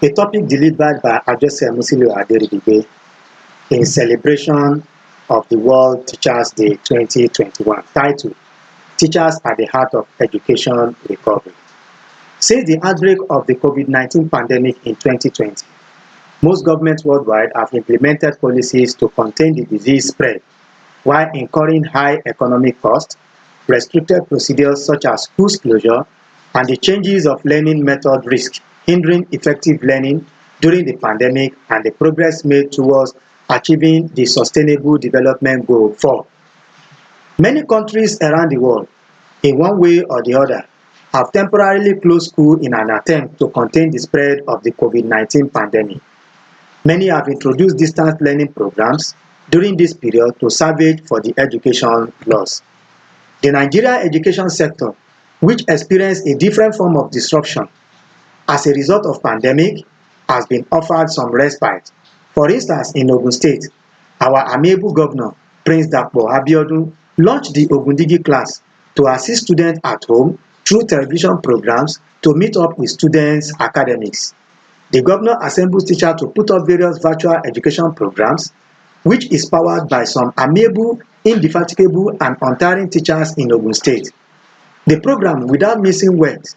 a topic delivered by Ajose Musiliu Aderibigbe in celebration of the World Teachers Day 2021, titled Teachers at the Heart of Education Recovery. Since the outbreak of the COVID-19 pandemic in 2020, most governments worldwide have implemented policies to contain the disease spread while incurring high economic costs, restricted procedures such as school closure, and the changes of learning method risk hindering effective learning during the pandemic and the progress made towards achieving the Sustainable Development Goal 4. Many countries around the world, in one way or the other, have temporarily closed schools in an attempt to contain the spread of the COVID-19 pandemic. Many have introduced distance learning programs during this period to salvage for the education loss. The Nigeria education sector, which experienced a different form of disruption as a result of pandemic, has been offered some respite. For instance, in Ogun State, our amiable governor, Prince Dapo Abiodun, launched the Ogundigi class to assist students at home through television programs to meet up with students' academics. The governor assembles teachers to put up various virtual education programs, which is powered by some amiable, indefatigable, and untiring teachers in Ogun State. The program, without missing words,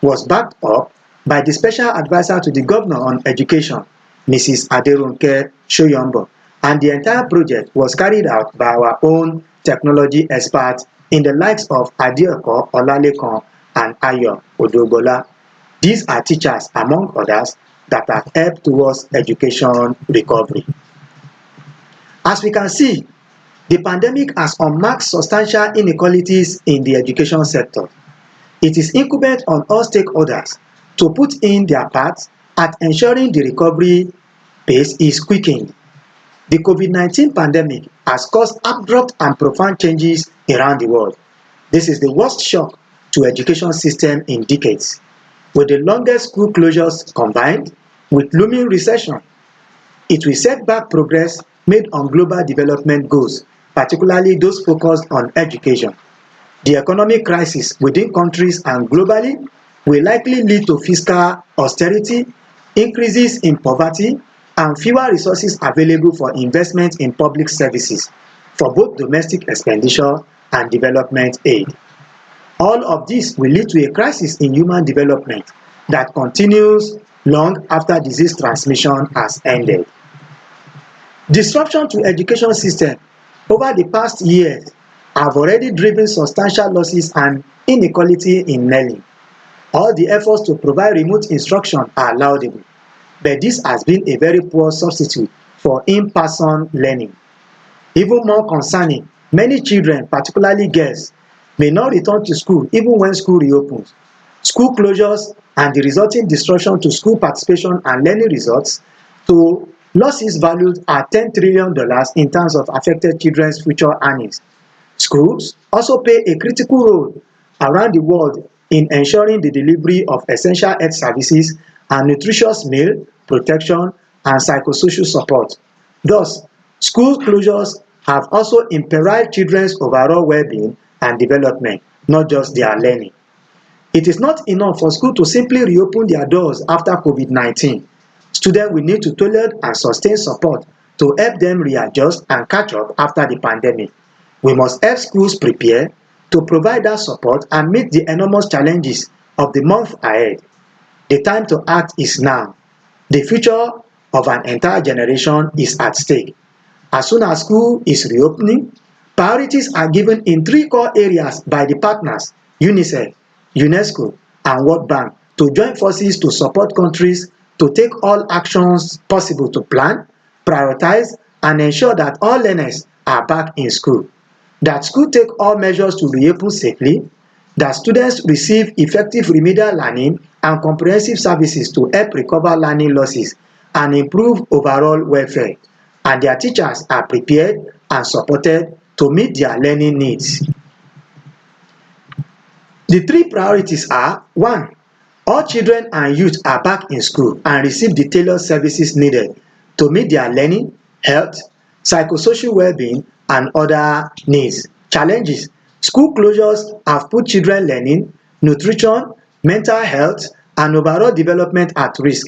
was backed up by the special advisor to the governor on education, Mrs. Aderonke Shoyombo, and the entire project was carried out by our own technology experts in the likes of Adioko Olalekan and Ayo Odogola. These are teachers, among others, that have helped towards education recovery. As we can see, the pandemic has unmasked substantial inequalities in the education sector. It is incumbent on all stakeholders to put in their part at ensuring the recovery pace is quickened. The COVID-19 pandemic has caused abrupt and profound changes around the world. This is the worst shock to education system in decades, with the longest school closures combined with looming recession. It will set back progress made on global development goals, particularly those focused on education. The economic crisis within countries and globally will likely lead to fiscal austerity, increases in poverty, and fewer resources available for investment in public services for both domestic expenditure and development aid. All of this will lead to a crisis in human development that continues long after disease transmission has ended. Disruption to education system over the past years have already driven substantial losses and inequality in learning. All the efforts to provide remote instruction are laudable, but this has been a very poor substitute for in-person learning. Even more concerning, many children, particularly girls, may not return to school even when school reopens. School closures and the resulting disruption to school participation and learning results to losses valued at $10 trillion in terms of affected children's future earnings. Schools also play a critical role around the world in ensuring the delivery of essential health services and nutritious meal, protection, and psychosocial support. Thus, school closures have also imperiled children's overall well-being and development, not just their learning. It is not enough for schools to simply reopen their doors after COVID-19. Students will need to tolerate and sustain support to help them readjust and catch up after the pandemic. We must help schools prepare to provide that support and meet the enormous challenges of the month ahead. The time to act is now. The future of an entire generation is at stake. As soon as school is reopening, priorities are given in 3 core areas by the partners, UNICEF, UNESCO, and World Bank, to join forces to support countries to take all actions possible to plan, prioritize, and ensure that all learners are back in school, that schools take all measures to reopen safely, that students receive effective remedial learning and comprehensive services to help recover learning losses and improve overall welfare, and their teachers are prepared and supported to meet their learning needs. The 3 priorities are: 1. All children and youth are back in school and receive the tailored services needed to meet their learning, health, psychosocial well-being, and other needs. Challenges: school closures have put children learning, nutrition, mental health, and overall development at risk.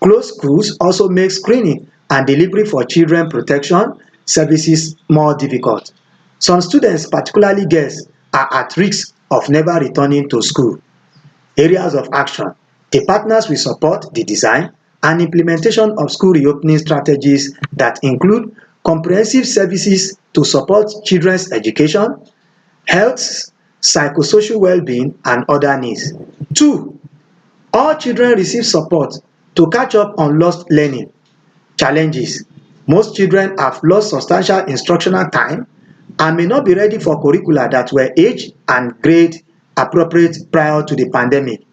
Closed schools also make screening and delivery for children protection services more difficult. Some students, particularly girls, are at risk of never returning to school. Areas of action. The partners will support the design and implementation of school reopening strategies that include comprehensive services to support children's education, health, psychosocial well-being, and other needs. 2. All children receive support to catch up on lost learning. Challenges. Most children have lost substantial instructional time and may not be ready for curricula that were age and grade appropriate prior to the pandemic.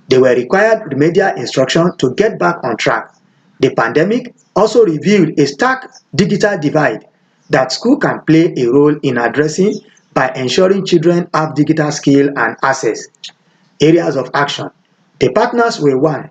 They were required remedial instruction to get back on track. The pandemic also revealed a stark digital divide that school can play a role in addressing by ensuring children have digital skill and access. Areas of action. The partners will 1.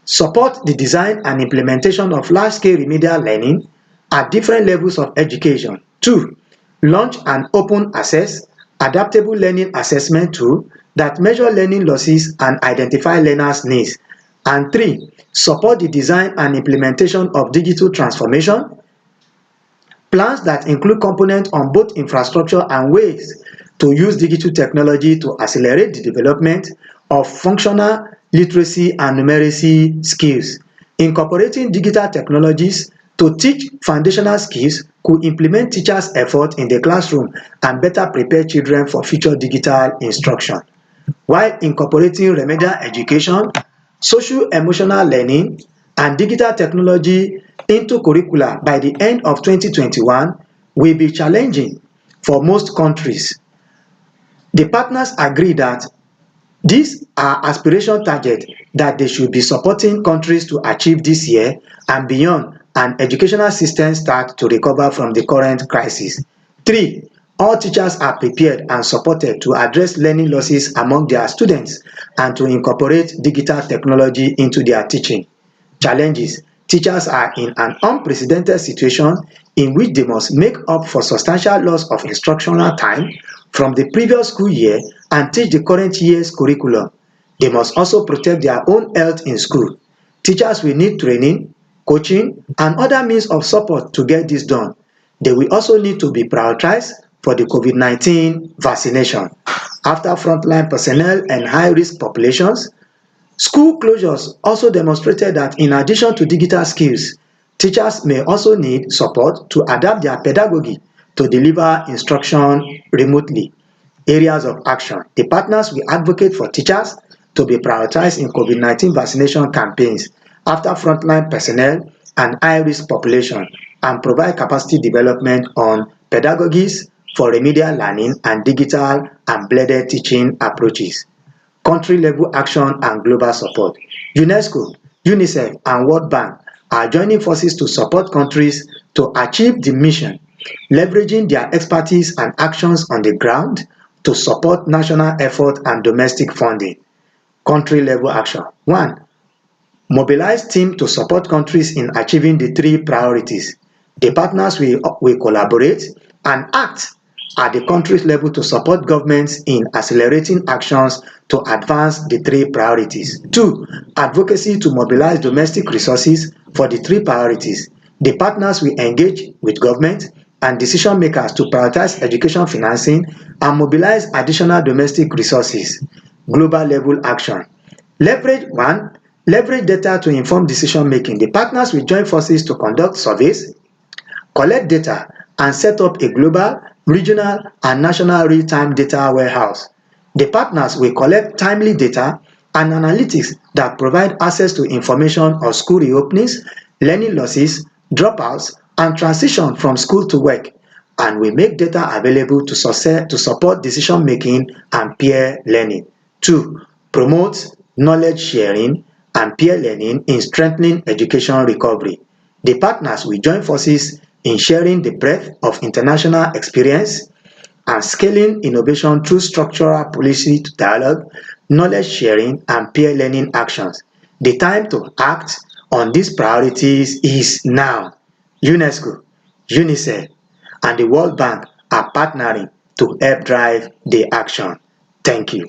Support the design and implementation of large-scale remedial learning at different levels of education. 2. Launch an open access, adaptable learning assessment tool that measure learning losses and identify learners' needs. And 3. Support the design and implementation of digital transformation plans that include components on both infrastructure and ways to use digital technology to accelerate the development of functional literacy and numeracy skills. Incorporating digital technologies to teach foundational skills could implement teachers' effort in the classroom and better prepare children for future digital instruction. While incorporating remedial education, social-emotional learning, and digital technology into curricula by the end of 2021 will be challenging for most countries. The partners agree that these are aspiration targets that they should be supporting countries to achieve this year and beyond, and educational systems start to recover from the current crisis. 3. All teachers are prepared and supported to address learning losses among their students and to incorporate digital technology into their teaching. Challenges. Teachers are in an unprecedented situation in which they must make up for substantial loss of instructional time from the previous school year and teach the current year's curriculum. They must also protect their own health in school. Teachers will need training, coaching, and other means of support to get this done. They will also need to be prioritized for the COVID-19 vaccination. After frontline personnel and high-risk populations, school closures also demonstrated that in addition to digital skills, teachers may also need support to adapt their pedagogy to deliver instruction remotely. Areas of action. The partners will advocate for teachers to be prioritized in COVID-19 vaccination campaigns after frontline personnel and high-risk population and provide capacity development on pedagogies for remedial learning and digital and blended teaching approaches. Country-level action and global support. UNESCO, UNICEF, and World Bank are joining forces to support countries to achieve the mission, leveraging their expertise and actions on the ground to support national effort and domestic funding. Country-level action. 1. Mobilize teams to support countries in achieving the 3 priorities. The partners will collaborate and act at the country's level to support governments in accelerating actions to advance the 3 priorities. 2. Advocacy to mobilize domestic resources for the 3 priorities. The partners will engage with government and decision makers to prioritize education financing and mobilize additional domestic resources. Global level action. Leverage data to inform decision making. The partners will join forces to conduct surveys, collect data, and set up a global, regional, and national real-time data warehouse. The partners will collect timely data and analytics that provide access to information on school reopenings, learning losses, dropouts, and transition from school to work, and will make data available to support decision-making and peer learning. 2. Promote knowledge sharing and peer learning in strengthening education recovery. The partners will join forces in sharing the breadth of international experience and scaling innovation through structural policy dialogue, knowledge sharing, and peer learning actions. The time to act on these priorities is now. UNESCO, UNICEF, and the World Bank are partnering to help drive the action. Thank you.